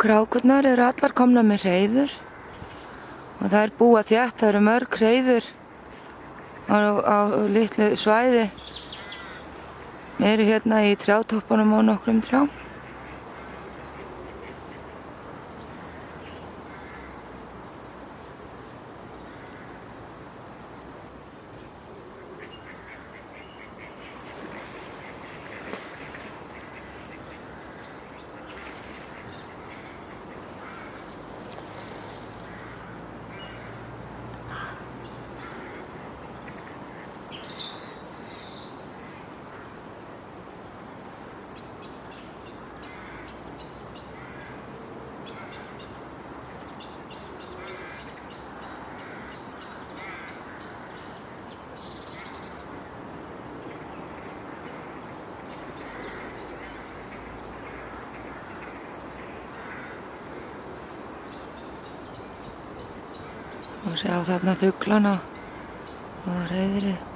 Krákurnar eru allar komnar með hreiður og það búa þétt, það eru mörg hreiður á litlu svæði. Við erum hérna í trjátoppunum og nokkrum trjám. Og sjá þarna fuglana og hreiðrið.